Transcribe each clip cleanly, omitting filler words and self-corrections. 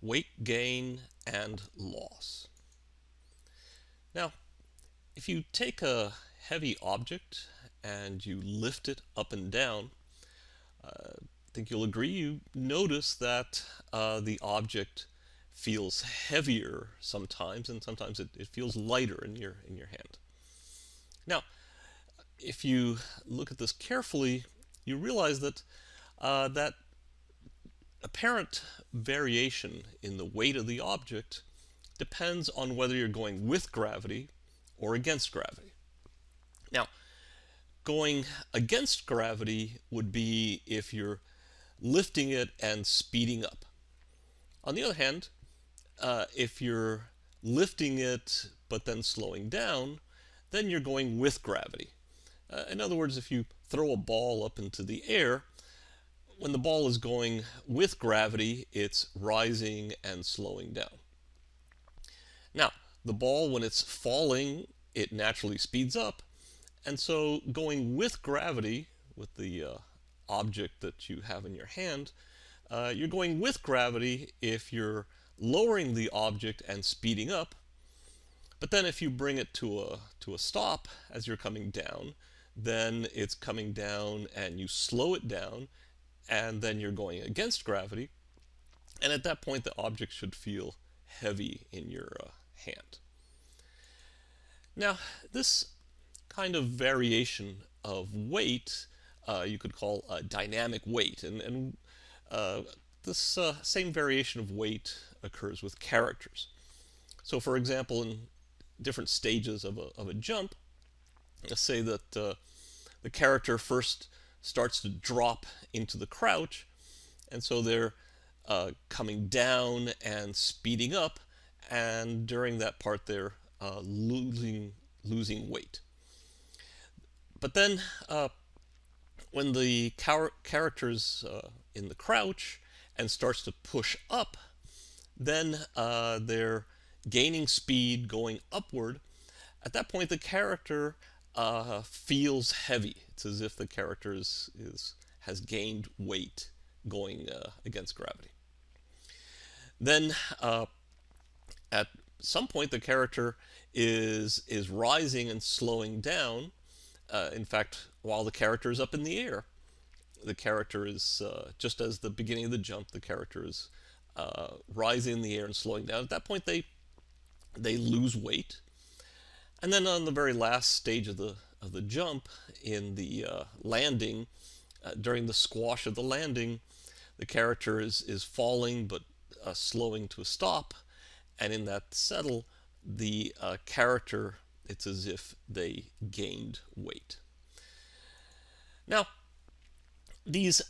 weight gain and loss. Now, if you take a heavy object and you lift it up and down, I think you'll agree you notice that the object feels heavier sometimes, and sometimes it feels lighter in your hand. Now, if you look at this carefully, you realize that that apparent variation in the weight of the object depends on whether you're going with gravity or against gravity. Now, going against gravity would be if you're lifting it and speeding up. On the other hand, if you're lifting it but then slowing down, then you're going with gravity. In other words, if you throw a ball up into the air, when the ball is going with gravity, it's rising and slowing down. Now, the ball, when it's falling, it naturally speeds up, and so going with gravity, with the object that you have in your hand, you're going with gravity if you're lowering the object and speeding up. But then if you bring it to a stop as you're coming down, then it's coming down and you slow it down, and then you're going against gravity. And at that point, the object should feel heavy in your hand. Now, this kind of variation of weight you could call dynamic weight. And this same variation of weight occurs with characters. So, for example, in different stages of a jump, let's say that the character first starts to drop into the crouch, and so they're coming down and speeding up, and during that part they're losing weight. But then when the character's in the crouch and starts to push up, then they're gaining speed, going upward. At that point, the character feels heavy. It's as if the character has gained weight going against gravity. Then at some point, the character is rising and slowing down. In fact, while the character is up in the air, the character is just as the beginning of the jump, the character is rising in the air and slowing down. At that point, they lose weight. And then on the very last stage of the jump, in the landing, during the squash of the landing, the character is falling but slowing to a stop, and in that settle, the character, it's as if they gained weight. Now, these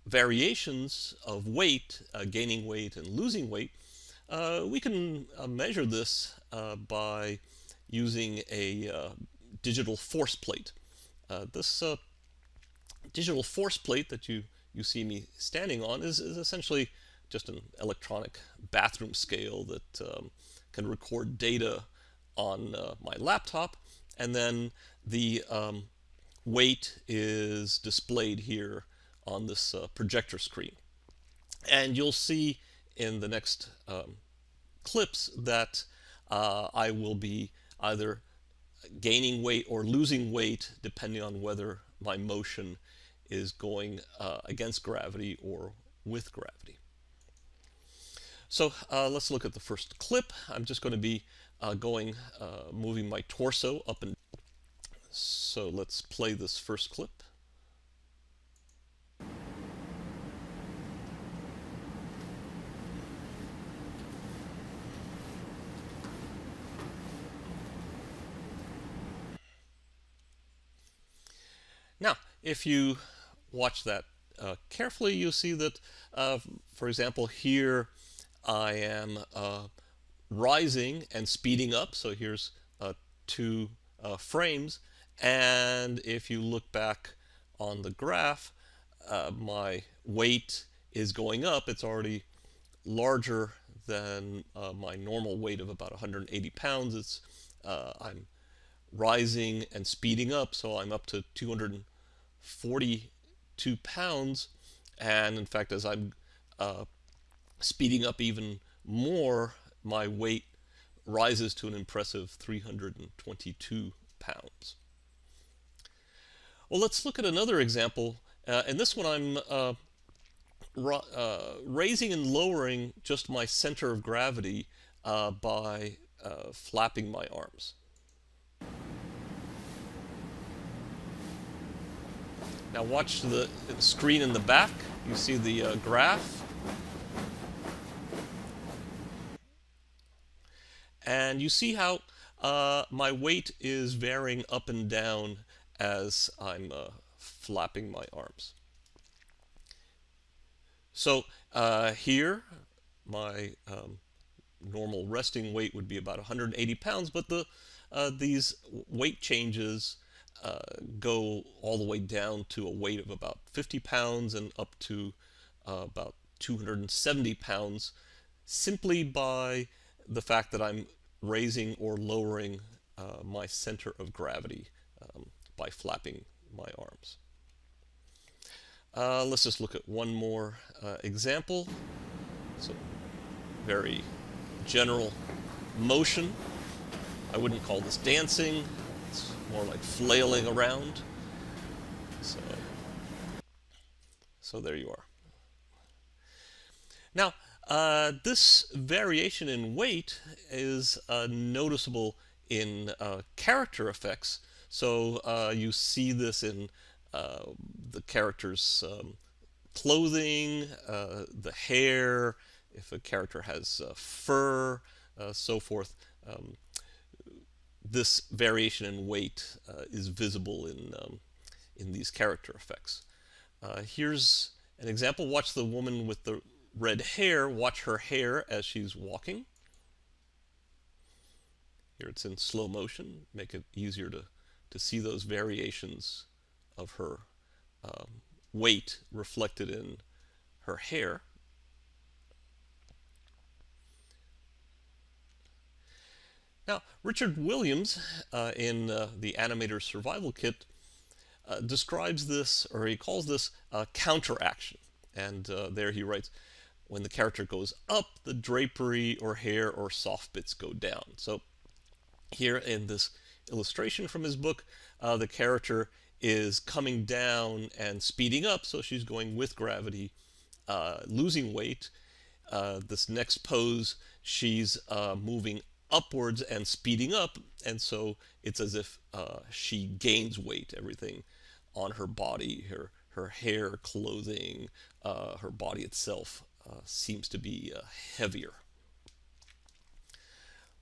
variations of weight, gaining weight and losing weight, we can measure this by using a digital force plate. This digital force plate that you see me standing on is essentially just an electronic bathroom scale that can record data on my laptop, and then the weight is displayed here on this projector screen. And you'll see in the next clips that I will be either gaining weight or losing weight depending on whether my motion is going against gravity or with gravity. So let's look at the first clip. I'm just going to be moving my torso up and down. So let's play this first clip. Now, if you watch that carefully, you'll see that, for example, here I am rising and speeding up. So here's two frames. And if you look back on the graph, my weight is going up. It's already larger than my normal weight of about 180 pounds. I'm rising and speeding up, so I'm up to 242 pounds. And in fact, as I'm Speeding up even more, my weight rises to an impressive 322 pounds. Well, let's look at another example. In this one, I'm raising and lowering just my center of gravity by flapping my arms. Now watch the screen in the back. You see the graph. And you see how my weight is varying up and down as I'm flapping my arms. So here, my normal resting weight would be about 180 pounds, but these weight changes go all the way down to a weight of about 50 pounds and up to about 270 pounds simply by the fact that I'm raising or lowering my center of gravity by flapping my arms. Let's just look at one more example. So, very general motion. I wouldn't call this dancing. It's more like flailing around. So there you are. Now, this variation in weight is noticeable in character effects. So you see this in the character's clothing, the hair, if a character has fur, so forth. This variation in weight is visible in these character effects. Here's an example. Watch the woman with the red hair. Watch her hair as she's walking. Here it's in slow motion. Make it easier to see those variations of her weight reflected in her hair. Now, Richard Williams, in the Animator's Survival Kit, describes this, or he calls this counteraction. And there he writes, when the character goes up, the drapery or hair or soft bits go down. So here in this illustration from his book, the character is coming down and speeding up, so she's going with gravity, losing weight. This next pose, she's moving upwards and speeding up, and so it's as if she gains weight. Everything on her body, her hair, clothing, her body itself seems to be heavier.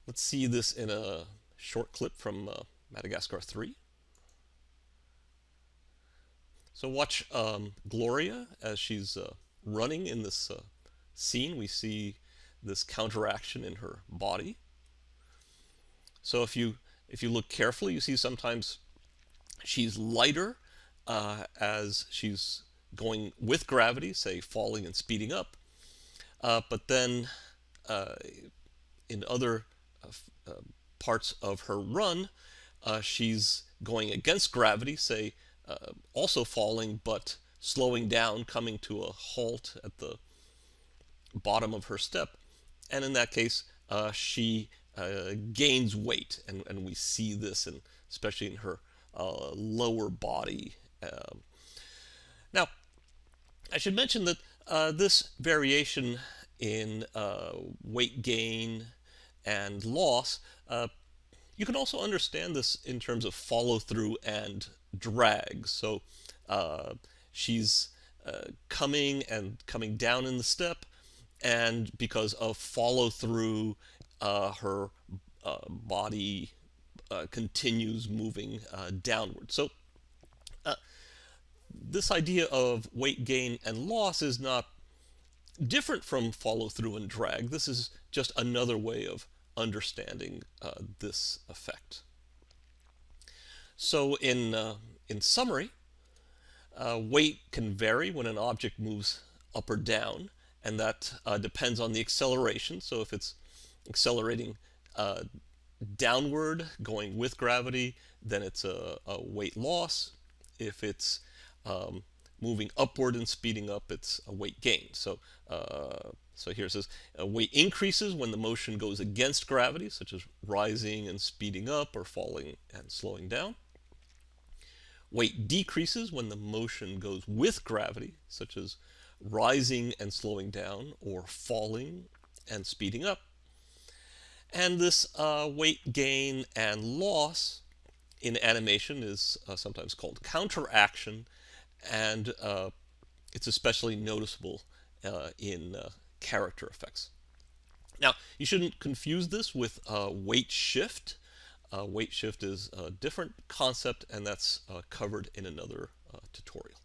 Let's see this in a short clip from Madagascar 3. So watch Gloria as she's running in this scene. We see this counteraction in her body. So if you look carefully, you see sometimes she's lighter as she's going with gravity, say falling and speeding up. But then in other parts of her run, she's going against gravity, say also falling but slowing down, coming to a halt at the bottom of her step. And in that case, she gains weight, and we see this, especially in her lower body. Now, I should mention that this variation in weight gain and loss, you can also understand this in terms of follow-through and drag. So she's coming down in the step, and because of follow-through, her body continues moving downward. So this idea of weight gain and loss is not different from follow-through and drag. This is just another way of understanding this effect. So in summary, weight can vary when an object moves up or down, and that depends on the acceleration. So if it's accelerating downward, going with gravity, then it's a weight loss. If it's moving upward and speeding up, it's a weight gain. So here it says weight increases when the motion goes against gravity, such as rising and speeding up or falling and slowing down. Weight decreases when the motion goes with gravity, such as rising and slowing down or falling and speeding up. And this weight gain and loss in animation is sometimes called counteraction, and it's especially noticeable in character effects. Now, you shouldn't confuse this with weight shift. Weight shift is a different concept, and that's covered in another tutorial.